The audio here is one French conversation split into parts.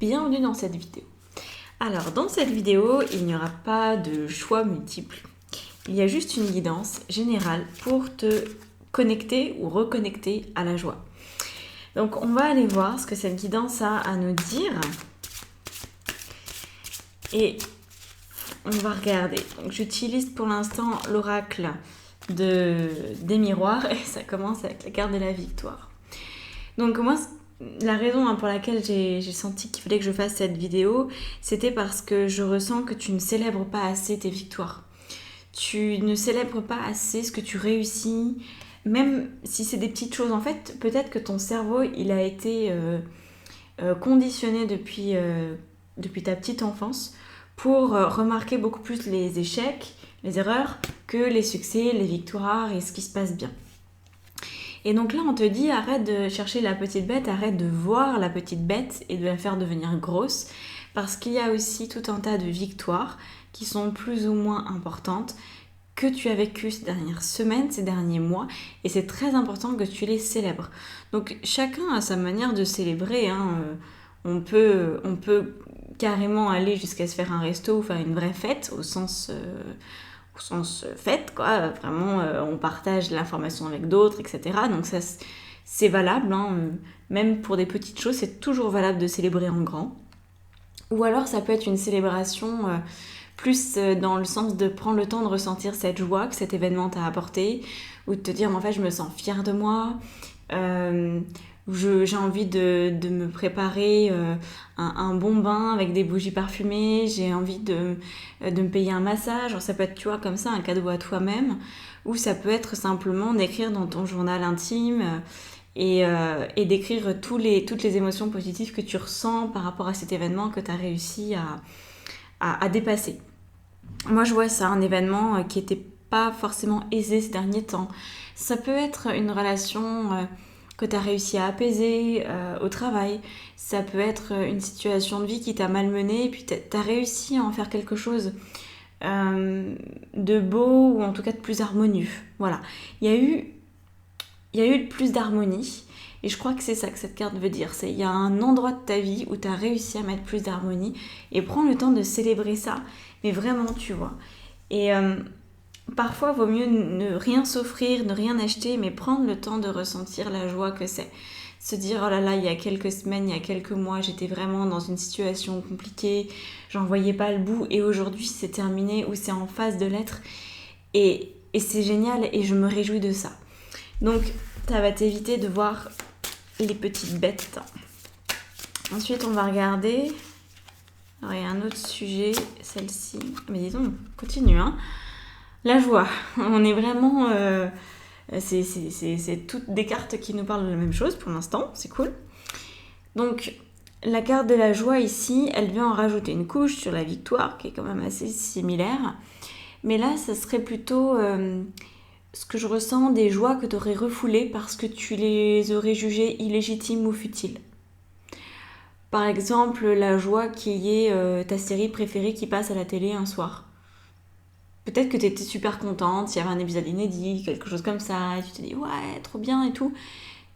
bienvenue dans cette vidéo. Alors dans cette vidéo, il n'y aura pas de choix multiples. Il y a juste une guidance générale pour te connecter ou reconnecter à la joie. Donc on va aller voir ce que cette guidance a à nous dire. Et on va regarder. Donc j'utilise pour l'instant l'oracle des miroirs et ça commence avec la carte de la victoire. Donc moi, la raison pour laquelle j'ai senti qu'il fallait que je fasse cette vidéo, c'était parce que je ressens que tu ne célèbres pas assez tes victoires. Tu ne célèbres pas assez ce que tu réussis, même si c'est des petites choses. En fait, peut-être que ton cerveau, il a été conditionné depuis ta petite enfance pour remarquer beaucoup plus les échecs, les erreurs, que les succès, les victoires et ce qui se passe bien. Et donc là, on te dit, arrête de chercher la petite bête, arrête de voir la petite bête et de la faire devenir grosse, parce qu'il y a aussi tout un tas de victoires qui sont plus ou moins importantes que tu as vécues ces dernières semaines, ces derniers mois, et c'est très important que tu les célèbres. Donc chacun a sa manière de célébrer, hein. On peut carrément aller jusqu'à se faire un resto ou faire une vraie fête au sens fête, quoi. Vraiment, on partage l'information avec d'autres, etc. Donc ça, c'est valable, hein. Même pour des petites choses, c'est toujours valable de célébrer en grand. Ou alors, ça peut être une célébration plus dans le sens de prendre le temps de ressentir cette joie que cet événement t'a apporté, ou de te dire, en fait, je me sens fière de moi. J'ai envie de me préparer un bon bain avec des bougies parfumées, j'ai envie de me payer un massage. Alors ça peut être, tu vois, comme ça, un cadeau à toi-même, ou ça peut être simplement d'écrire dans ton journal intime et d'écrire toutes les émotions positives que tu ressens par rapport à cet événement que tu as réussi à dépasser. Moi, je vois ça, un événement qui n'était pas forcément aisé ces derniers temps. Ça peut être une relation que tu as réussi à apaiser au travail. Ça peut être une situation de vie qui t'a malmenée et puis tu as réussi à en faire quelque chose de beau ou en tout cas de plus harmonieux. Voilà. Il y a eu plus d'harmonie et je crois que c'est ça que cette carte veut dire. Il y a un endroit de ta vie où tu as réussi à mettre plus d'harmonie et prends le temps de célébrer ça. Mais vraiment, tu vois. Et parfois, il vaut mieux ne rien s'offrir, ne rien acheter, mais prendre le temps de ressentir la joie que c'est. Se dire, oh là là, il y a quelques semaines, il y a quelques mois, j'étais vraiment dans une situation compliquée, j'en voyais pas le bout, et aujourd'hui, c'est terminé, ou c'est en phase de l'être, et c'est génial, et je me réjouis de ça. Donc, ça va t'éviter de voir les petites bêtes. Ensuite, on va regarder... Alors, il y a un autre sujet, celle-ci. Mais disons, continue, hein. La joie, on est vraiment... c'est toutes des cartes qui nous parlent de la même chose pour l'instant, c'est cool. Donc, la carte de la joie ici, elle vient en rajouter une couche sur la victoire, qui est quand même assez similaire. Mais là, ça serait plutôt ce que je ressens des joies que tu aurais refoulées parce que tu les aurais jugées illégitimes ou futiles. Par exemple, la joie qu'il y ait ta série préférée qui passe à la télé un soir. Peut-être que tu étais super contente, il y avait un épisode inédit, quelque chose comme ça, et tu te dis ouais, trop bien et tout.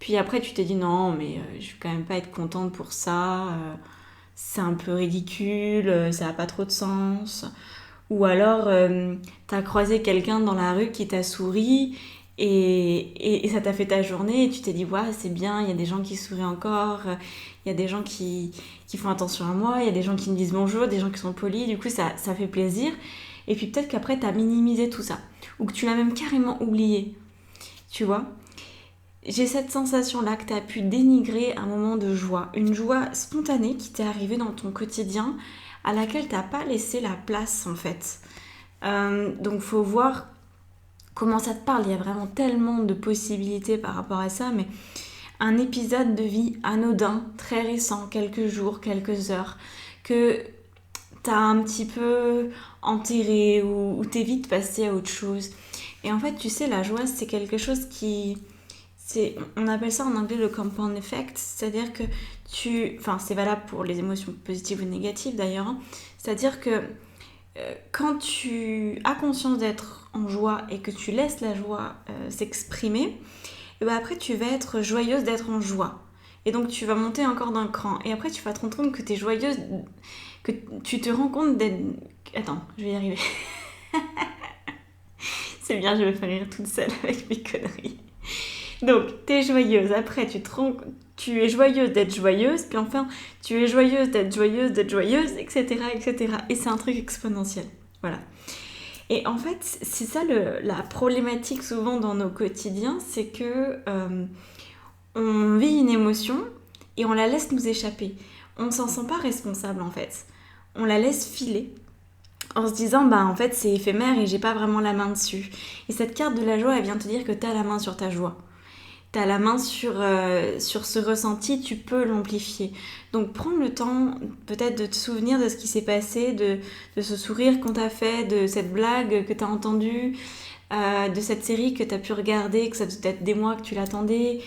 Puis après, tu t'es dit non, mais je vais quand même pas être contente pour ça, c'est un peu ridicule, ça a pas trop de sens. Ou alors, t'as croisé quelqu'un dans la rue qui t'a souri et ça t'a fait ta journée et tu t'es dit ouais, c'est bien, il y a des gens qui sourient encore, il y a des gens qui font attention à moi, il y a des gens qui me disent bonjour, des gens qui sont polis, du coup ça fait plaisir. Et puis peut-être qu'après, tu as minimisé tout ça. Ou que tu l'as même carrément oublié. Tu vois ? J'ai cette sensation-là que tu as pu dénigrer un moment de joie. Une joie spontanée qui t'est arrivée dans ton quotidien, à laquelle tu n'as pas laissé la place, en fait. Donc, il faut voir comment ça te parle. Il y a vraiment tellement de possibilités par rapport à ça. Mais un épisode de vie anodin, très récent, quelques jours, quelques heures, que... t'as un petit peu enterré ou t'es vite passé à autre chose. Et en fait, tu sais, la joie, c'est quelque chose qui... on appelle ça en anglais le compound effect, c'est-à-dire que c'est valable pour les émotions positives ou négatives d'ailleurs, hein. C'est-à-dire que quand tu as conscience d'être en joie et que tu laisses la joie s'exprimer, et ben après, tu vas être joyeuse d'être en joie. Et donc tu vas monter encore d'un cran. Et après tu vas te rendre compte que tu es joyeuse, que tu te rends compte d'être... Attends, je vais y arriver. C'est bien, je vais me faire rire toute seule avec mes conneries. Donc, tu es joyeuse. Après, tu es joyeuse d'être joyeuse. Puis enfin, tu es joyeuse d'être joyeuse d'être joyeuse, etc., etc. Et c'est un truc exponentiel. Voilà. Et en fait, c'est ça la problématique souvent dans nos quotidiens, c'est que on vit une émotion et on la laisse nous échapper. On ne s'en sent pas responsable en fait. On la laisse filer en se disant bah en fait c'est éphémère et j'ai pas vraiment la main dessus. Et cette carte de la joie, elle vient te dire que tu as la main sur ta joie. Tu as la main sur ce ressenti, tu peux l'amplifier. Donc prends le temps peut-être de te souvenir de ce qui s'est passé, de ce sourire qu'on t'a fait, de cette blague que tu as entendue, de cette série que tu as pu regarder, que ça doit être des mois que tu l'attendais.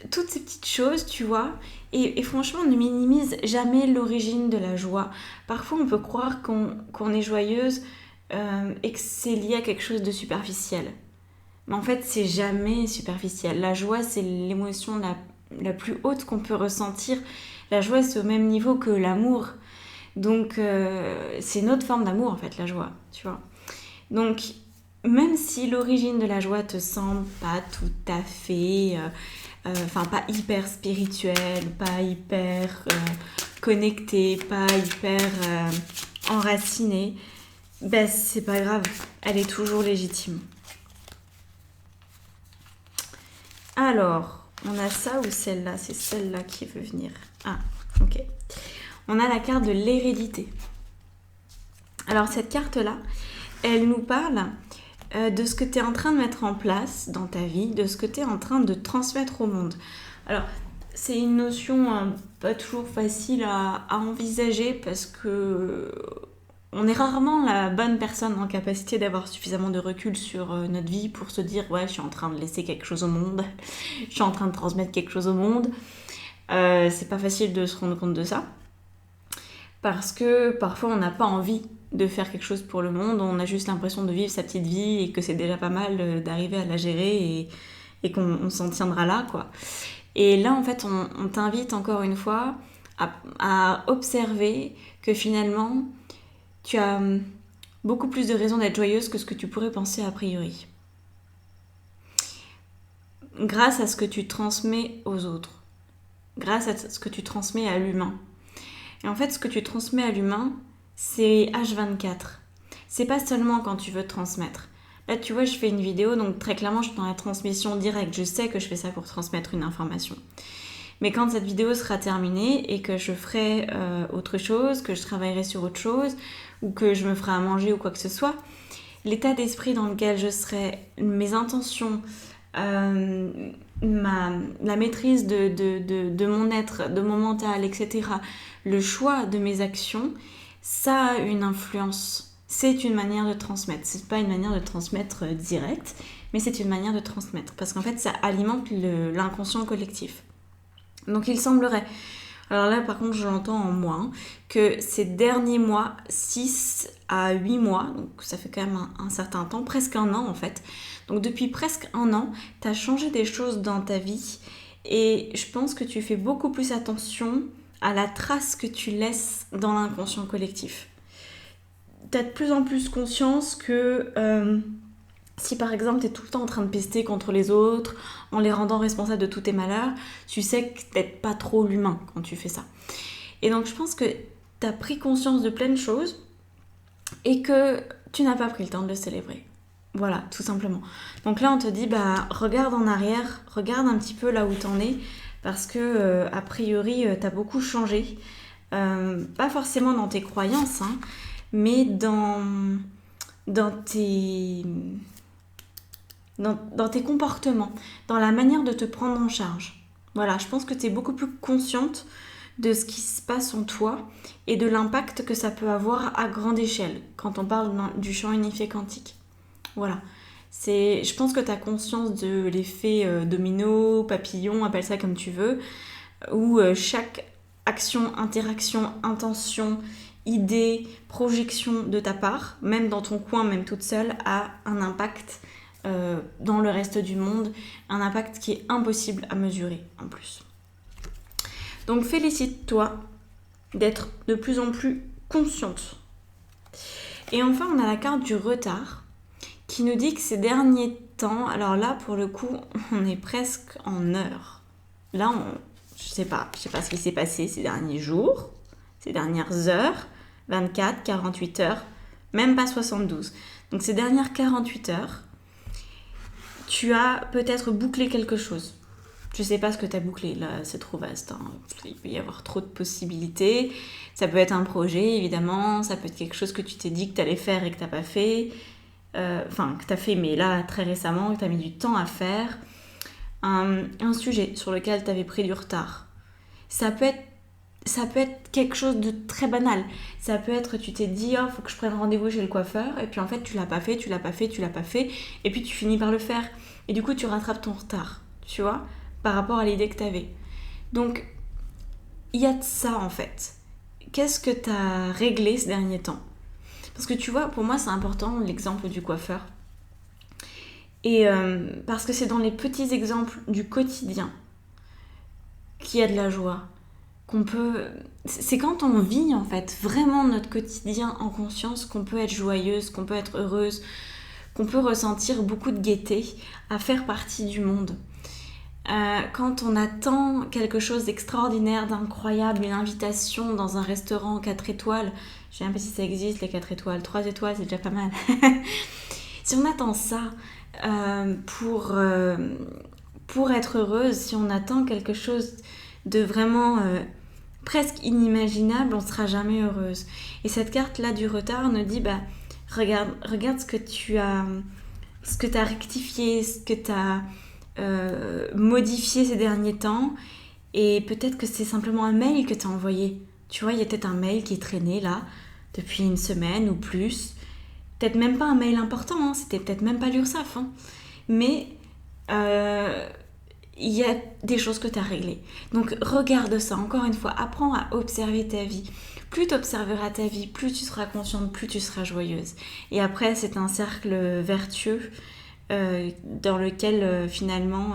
Toutes ces petites choses, tu vois. Et franchement, ne minimise jamais l'origine de la joie. Parfois, on peut croire qu'on est joyeuse et que c'est lié à quelque chose de superficiel. Mais en fait, c'est jamais superficiel. La joie, c'est l'émotion la plus haute qu'on peut ressentir. La joie, c'est au même niveau que l'amour. Donc, c'est une autre forme d'amour, en fait, la joie, tu vois. Donc, même si l'origine de la joie te semble pas tout à fait... pas hyper spirituelle, pas hyper connectée, pas hyper enracinée, ben c'est pas grave, elle est toujours légitime. Alors, on a ça ou celle-là? C'est celle-là qui veut venir. Ah, ok. On a la carte de l'hérédité. Alors, cette carte-là, elle nous parle de ce que tu es en train de mettre en place dans ta vie, de ce que tu es en train de transmettre au monde. Alors, c'est une notion pas toujours facile à envisager parce que on est rarement la bonne personne en capacité d'avoir suffisamment de recul sur notre vie pour se dire ouais, je suis en train de laisser quelque chose au monde, je suis en train de transmettre quelque chose au monde. C'est pas facile de se rendre compte de ça parce que parfois on n'a pas envie de faire quelque chose pour le monde, on a juste l'impression de vivre sa petite vie et que c'est déjà pas mal d'arriver à la gérer et qu'on s'en tiendra là, quoi. Et là, en fait, on t'invite encore une fois à observer que finalement, tu as beaucoup plus de raisons d'être joyeuse que ce que tu pourrais penser a priori. Grâce à ce que tu transmets aux autres, grâce à ce que tu transmets à l'humain. Et en fait, ce que tu transmets à l'humain, c'est H24. C'est pas seulement quand tu veux transmettre. Là, tu vois, je fais une vidéo, donc très clairement, je suis dans la transmission directe. Je sais que je fais ça pour transmettre une information. Mais quand cette vidéo sera terminée et que je ferai autre chose, que je travaillerai sur autre chose, ou que je me ferai à manger ou quoi que ce soit, l'état d'esprit dans lequel je serai, mes intentions, la maîtrise de mon être, de mon mental, etc., le choix de mes actions, ça a une influence. C'est une manière de transmettre. C'est pas une manière de transmettre directe, mais c'est une manière de transmettre. Parce qu'en fait, ça alimente l'inconscient collectif. Donc il semblerait, alors là par contre je l'entends en moi, hein, que ces derniers mois, 6 à 8 mois, donc ça fait quand même un certain temps, presque un an en fait. Donc depuis presque un an, tu as changé des choses dans ta vie et je pense que tu fais beaucoup plus attention à la trace que tu laisses dans l'inconscient collectif. Tu as de plus en plus conscience que si par exemple tu es tout le temps en train de pester contre les autres, en les rendant responsables de tous tes malheurs, tu sais que t'aides pas trop l'humain quand tu fais ça. Et donc je pense que tu as pris conscience de plein de choses et que tu n'as pas pris le temps de le célébrer. Voilà, tout simplement. Donc là on te dit, bah regarde en arrière, regarde un petit peu là où t'en es, parce que a priori t'as beaucoup changé. Pas forcément dans tes croyances, hein, mais dans tes comportements, dans la manière de te prendre en charge. Voilà, je pense que tu es beaucoup plus consciente de ce qui se passe en toi et de l'impact que ça peut avoir à grande échelle quand on parle du champ unifié quantique. Voilà. Je pense que tu as conscience de l'effet domino, papillon, appelle ça comme tu veux, où chaque action, interaction, intention, idée, projection de ta part, même dans ton coin, même toute seule, a un impact dans le reste du monde, un impact qui est impossible à mesurer en plus. Donc félicite-toi d'être de plus en plus consciente. Et enfin, on a la carte du retard qui nous dit que ces derniers temps, alors là pour le coup, on est presque en heure. Là, je sais pas ce qui s'est passé ces derniers jours, ces dernières heures, 24, 48 heures, même pas 72. Donc ces dernières 48 heures, tu as peut-être bouclé quelque chose. Je sais pas ce que tu as bouclé, là c'est trop vaste, hein. Il peut y avoir trop de possibilités. Ça peut être un projet évidemment, ça peut être quelque chose que tu t'es dit que tu allais faire et que tu n'as pas fait. Enfin, que tu as fait mais là très récemment, que tu as mis du temps à faire. Un sujet sur lequel tu avais pris du retard. Ça peut être quelque chose de très banal. Ça peut être, tu t'es dit, oh, faut que je prenne rendez-vous chez le coiffeur, et puis en fait, tu l'as pas fait, et puis tu finis par le faire. Et du coup, tu rattrapes ton retard, tu vois, par rapport à l'idée que tu avais. Donc, il y a de ça, en fait. Qu'est-ce que tu as réglé ces derniers temps ? Parce que tu vois, pour moi, c'est important, l'exemple du coiffeur. Et parce que c'est dans les petits exemples du quotidien qu'il y a de la joie. C'est quand on vit en fait vraiment notre quotidien en conscience qu'on peut être joyeuse, qu'on peut être heureuse, qu'on peut ressentir beaucoup de gaieté à faire partie du monde. Quand on attend quelque chose d'extraordinaire, d'incroyable, une invitation dans un restaurant 4 étoiles, je sais même pas si ça existe les 4 étoiles, 3 étoiles c'est déjà pas mal. Si on attend ça pour être heureuse, si on attend quelque chose de vraiment presque inimaginable, on ne sera jamais heureuse. Et cette carte-là du retard nous dit, regarde ce que tu as rectifié, ce que tu as modifié ces derniers temps, et peut-être que c'est simplement un mail que tu as envoyé. Tu vois, il y a peut-être un mail qui est traîné là, depuis une semaine ou plus. Peut-être même pas un mail important, hein, c'était peut-être même pas l'URSSAF, hein. Mais il y a des choses que tu as réglées. Donc regarde ça, encore une fois, apprends à observer ta vie. Plus tu observeras ta vie, plus tu seras consciente, plus tu seras joyeuse. Et après, c'est un cercle vertueux dans lequel finalement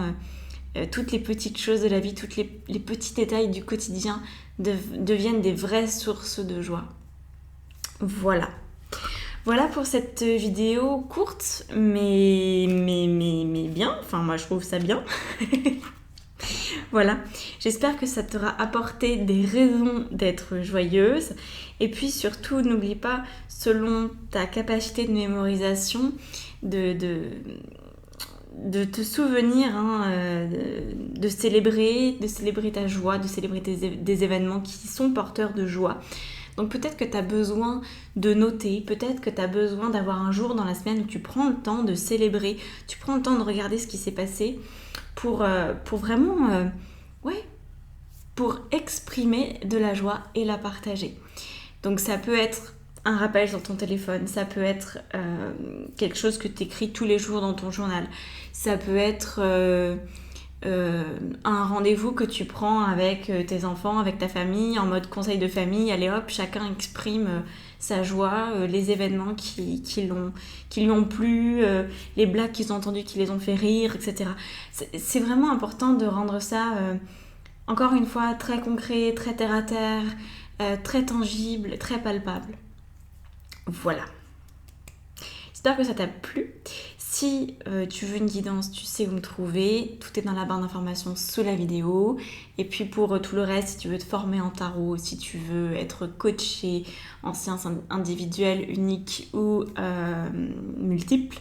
toutes les petites choses de la vie, tous les petits détails du quotidien deviennent des vraies sources de joie. Voilà pour cette vidéo courte, mais bien. Enfin, moi, je trouve ça bien. Voilà. J'espère que ça t'aura apporté des raisons d'être joyeuse. Et puis, surtout, n'oublie pas, selon ta capacité de mémorisation, de te souvenir, de célébrer ta joie, de célébrer des événements qui sont porteurs de joie. Donc peut-être que tu as besoin de noter, peut-être que tu as besoin d'avoir un jour dans la semaine où tu prends le temps de célébrer, tu prends le temps de regarder ce qui s'est passé pour vraiment, pour exprimer de la joie et la partager. Donc ça peut être un rappel sur ton téléphone, ça peut être quelque chose que tu écris tous les jours dans ton journal, ça peut être un rendez-vous que tu prends avec tes enfants, avec ta famille, en mode conseil de famille, allez hop, chacun exprime sa joie, les événements qui lui ont plu, les blagues qu'ils ont entendues qui les ont fait rire, etc. C'est vraiment important de rendre ça, encore une fois, très concret, très terre à terre, très tangible, très palpable. Voilà. J'espère que ça t'a plu. Si tu veux une guidance, tu sais où me trouver. Tout est dans la barre d'informations sous la vidéo. Et puis pour tout le reste, si tu veux te former en tarot, si tu veux être coaché en séance individuelle, unique ou multiple,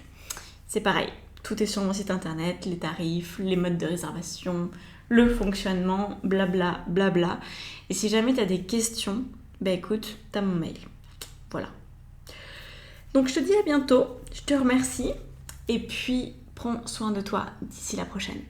c'est pareil. Tout est sur mon site internet, les tarifs, les modes de réservation, le fonctionnement, blabla, blabla. Et si jamais tu as des questions, écoute, tu as mon mail. Voilà. Donc je te dis à bientôt, je te remercie et puis prends soin de toi d'ici la prochaine.